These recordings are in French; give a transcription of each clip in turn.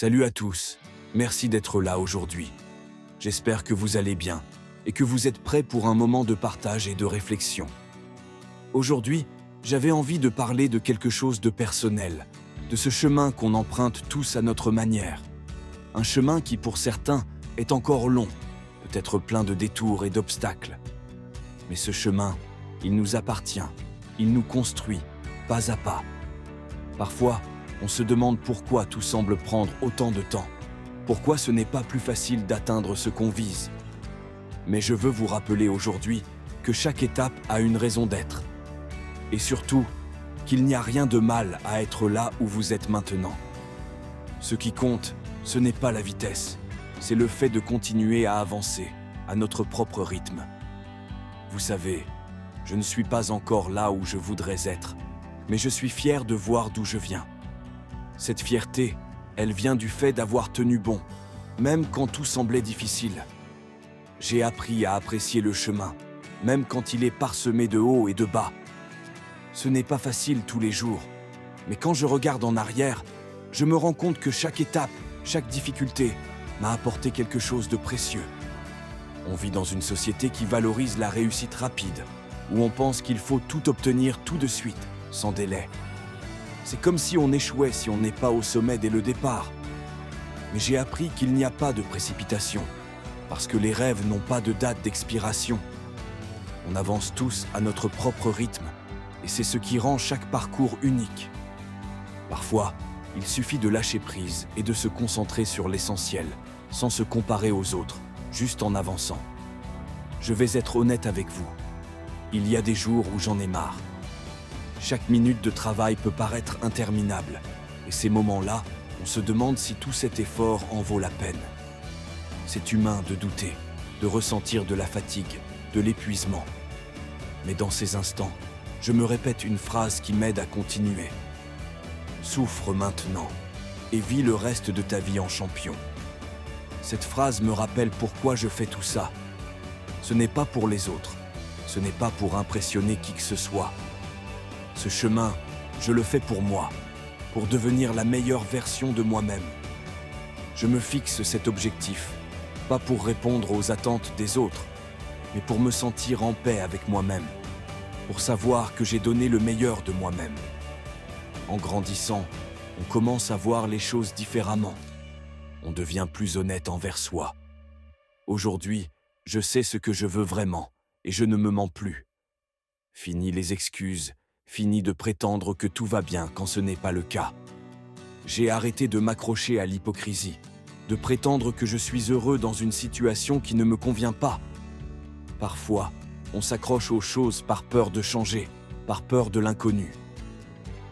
Salut à tous, merci d'être là aujourd'hui. J'espère que vous allez bien et que vous êtes prêts pour un moment de partage et de réflexion. Aujourd'hui, j'avais envie de parler de quelque chose de personnel, de ce chemin qu'on emprunte tous à notre manière. Un chemin qui pour certains est encore long, peut-être plein de détours et d'obstacles. Mais ce chemin, il nous appartient, il nous construit, pas à pas. Parfois, on se demande pourquoi tout semble prendre autant de temps. Pourquoi ce n'est pas plus facile d'atteindre ce qu'on vise. Mais je veux vous rappeler aujourd'hui que chaque étape a une raison d'être. Et surtout, qu'il n'y a rien de mal à être là où vous êtes maintenant. Ce qui compte, ce n'est pas la vitesse, c'est le fait de continuer à avancer, à notre propre rythme. Vous savez, je ne suis pas encore là où je voudrais être, mais je suis fier de voir d'où je viens. Cette fierté, elle vient du fait d'avoir tenu bon, même quand tout semblait difficile. J'ai appris à apprécier le chemin, même quand il est parsemé de hauts et de bas. Ce n'est pas facile tous les jours, mais quand je regarde en arrière, je me rends compte que chaque étape, chaque difficulté m'a apporté quelque chose de précieux. On vit dans une société qui valorise la réussite rapide, où on pense qu'il faut tout obtenir tout de suite, sans délai. C'est comme si on échouait si on n'est pas au sommet dès le départ. Mais j'ai appris qu'il n'y a pas de précipitation, parce que les rêves n'ont pas de date d'expiration. On avance tous à notre propre rythme, et c'est ce qui rend chaque parcours unique. Parfois, il suffit de lâcher prise et de se concentrer sur l'essentiel, sans se comparer aux autres, juste en avançant. Je vais être honnête avec vous. Il y a des jours où j'en ai marre. Chaque minute de travail peut paraître interminable, et ces moments-là, on se demande si tout cet effort en vaut la peine. C'est humain de douter, de ressentir de la fatigue, de l'épuisement. Mais dans ces instants, je me répète une phrase qui m'aide à continuer. Souffre maintenant, et vis le reste de ta vie en champion. Cette phrase me rappelle pourquoi je fais tout ça. Ce n'est pas pour les autres, ce n'est pas pour impressionner qui que ce soit. Ce chemin, je le fais pour moi, pour devenir la meilleure version de moi-même. Je me fixe cet objectif, pas pour répondre aux attentes des autres, mais pour me sentir en paix avec moi-même, pour savoir que j'ai donné le meilleur de moi-même. En grandissant, on commence à voir les choses différemment. On devient plus honnête envers soi. Aujourd'hui, je sais ce que je veux vraiment, et je ne me mens plus. Fini les excuses. Fini de prétendre que tout va bien quand ce n'est pas le cas. J'ai arrêté de m'accrocher à l'hypocrisie, de prétendre que je suis heureux dans une situation qui ne me convient pas. Parfois, on s'accroche aux choses par peur de changer, par peur de l'inconnu.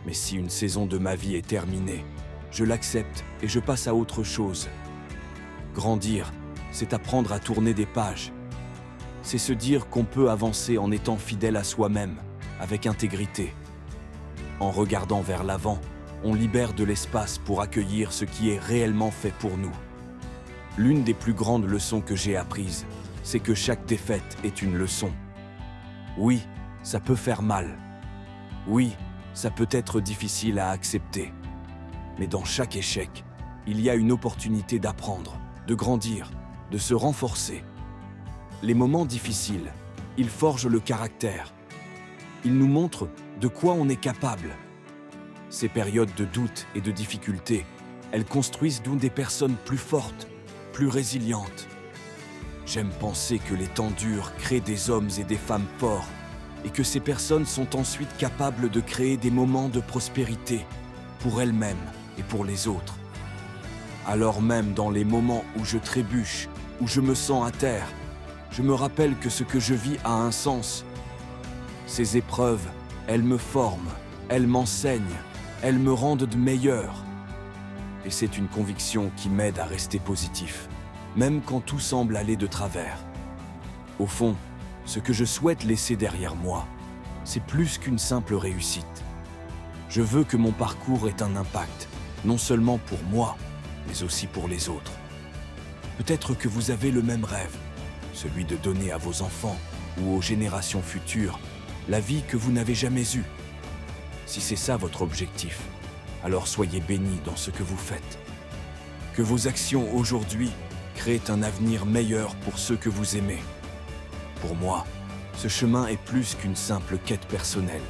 Mais si une saison de ma vie est terminée, je l'accepte et je passe à autre chose. Grandir, c'est apprendre à tourner des pages. C'est se dire qu'on peut avancer en étant fidèle à soi-même, avec intégrité. En regardant vers l'avant, on libère de l'espace pour accueillir ce qui est réellement fait pour nous. L'une des plus grandes leçons que j'ai apprises, c'est que chaque défaite est une leçon. Oui, ça peut faire mal. Oui, ça peut être difficile à accepter. Mais dans chaque échec, il y a une opportunité d'apprendre, de grandir, de se renforcer. Les moments difficiles, ils forgent le caractère. Ils nous montrent de quoi on est capable. Ces périodes de doute et de difficulté, elles construisent d'où des personnes plus fortes, plus résilientes. J'aime penser que les temps durs créent des hommes et des femmes forts, et que ces personnes sont ensuite capables de créer des moments de prospérité, pour elles-mêmes et pour les autres. Alors même dans les moments où je trébuche, où je me sens à terre, je me rappelle que ce que je vis a un sens. Ces épreuves, elles me forment, elles m'enseignent, elles me rendent de meilleur. Et c'est une conviction qui m'aide à rester positif, même quand tout semble aller de travers. Au fond, ce que je souhaite laisser derrière moi, c'est plus qu'une simple réussite. Je veux que mon parcours ait un impact, non seulement pour moi, mais aussi pour les autres. Peut-être que vous avez le même rêve, celui de donner à vos enfants ou aux générations futures la vie que vous n'avez jamais eue. Si c'est ça votre objectif, alors soyez bénis dans ce que vous faites. Que vos actions aujourd'hui créent un avenir meilleur pour ceux que vous aimez. Pour moi, ce chemin est plus qu'une simple quête personnelle.